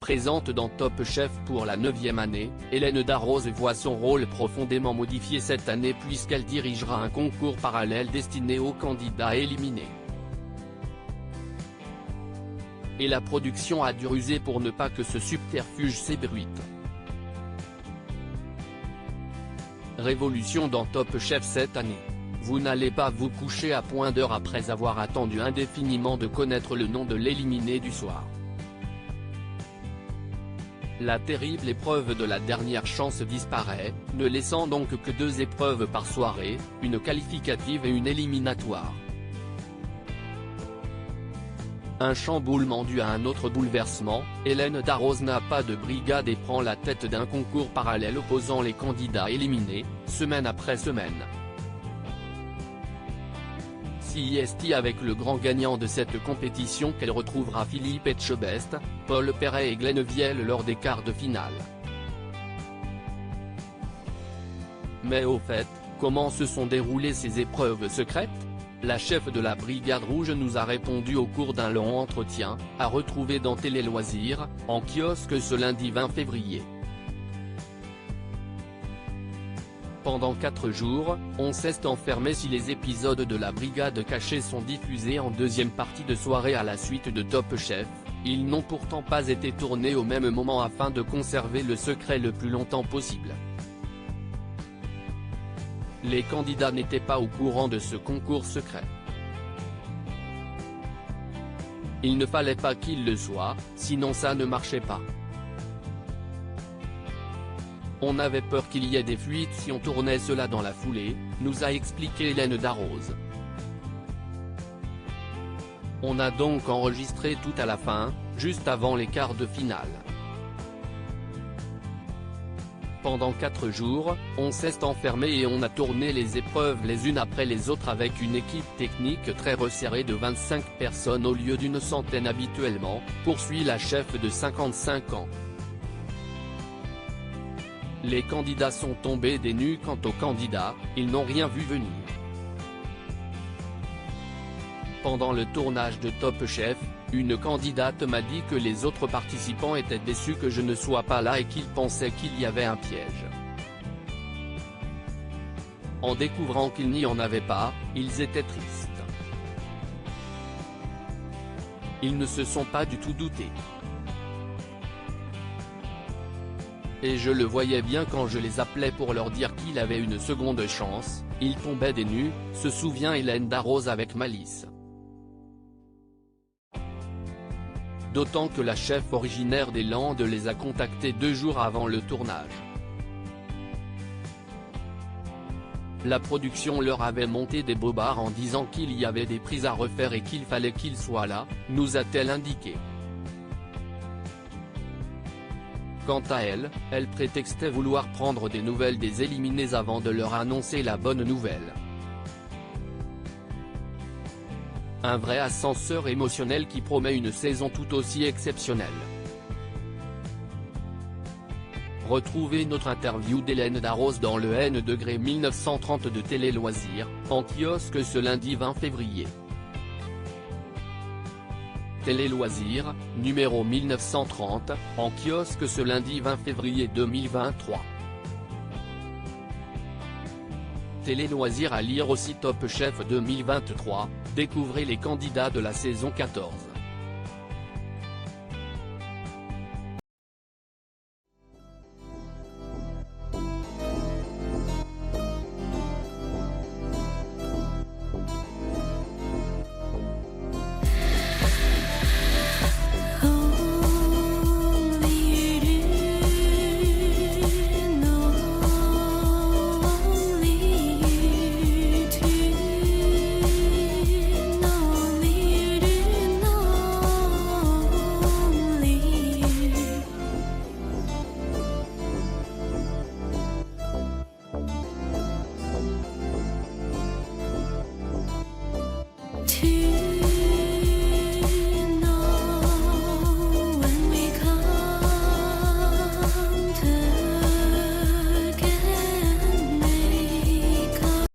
Présente dans Top Chef pour la 9e année, Hélène Darroze voit son rôle profondément modifié cette année puisqu'elle dirigera un concours parallèle destiné aux candidats éliminés. Et la production a dû ruser pour ne pas que ce subterfuge s'ébruite. Révolution dans Top Chef cette année. Vous n'allez pas vous coucher à point d'heure après avoir attendu indéfiniment de connaître le nom de l'éliminé du soir. La terrible épreuve de la dernière chance disparaît, ne laissant donc que 2 épreuves par soirée, une qualificative et une éliminatoire. Un chamboulement dû à un autre bouleversement, Hélène Darroze n'a pas de brigade et prend la tête d'un concours parallèle opposant les candidats éliminés, semaine après semaine. CIST avec le grand gagnant de cette compétition qu'elle retrouvera Philippe Etchebest, Paul Perret et Glenn Vielle lors des quarts de finale. Mais au fait, comment se sont déroulées ces épreuves secrètes ? La chef de la Brigade Rouge nous a répondu au cours d'un long entretien, à retrouver dans Télé Loisirs, en kiosque ce lundi 20 février. Pendant 4 jours, on s'est enfermé si les épisodes de la Brigade Cachée sont diffusés en deuxième partie de soirée à la suite de Top Chef, ils n'ont pourtant pas été tournés au même moment afin de conserver le secret le plus longtemps possible. Les candidats n'étaient pas au courant de ce concours secret. Il ne fallait pas qu'ils le soient, sinon ça ne marchait pas. On avait peur qu'il y ait des fuites si on tournait cela dans la foulée, nous a expliqué Hélène Darroze. On a donc enregistré tout à la fin, juste avant les quarts de finale. Pendant 4 jours, on s'est enfermé et on a tourné les épreuves les unes après les autres avec une équipe technique très resserrée de 25 personnes au lieu d'une centaine habituellement, poursuit la chef de 55 ans. Les candidats sont tombés des nues quant aux candidats, ils n'ont rien vu venir. Pendant le tournage de Top Chef, une candidate m'a dit que les autres participants étaient déçus que je ne sois pas là et qu'ils pensaient qu'il y avait un piège. En découvrant qu'il n'y en avait pas, ils étaient tristes. Ils ne se sont pas du tout doutés. Et je le voyais bien quand je les appelais pour leur dire qu'il avait une seconde chance, ils tombaient des nues, se souvient Hélène Darroze avec malice. D'autant que la chef originaire des Landes les a contactés 2 jours avant le tournage. La production leur avait monté des bobards en disant qu'il y avait des prises à refaire et qu'il fallait qu'ils soient là, nous a-t-elle indiqué. Quant à elle, elle prétextait vouloir prendre des nouvelles des éliminés avant de leur annoncer la bonne nouvelle. Un vrai ascenseur émotionnel qui promet une saison tout aussi exceptionnelle. Retrouvez notre interview d'Hélène Darroze dans le N° 1930 de Télé Loisirs, en kiosque ce lundi 20 février. Télé Loisirs, numéro 1930, en kiosque ce lundi 20 février 2023. Télé Loisirs à lire aussi Top Chef 2023, découvrez les candidats de la saison 14. To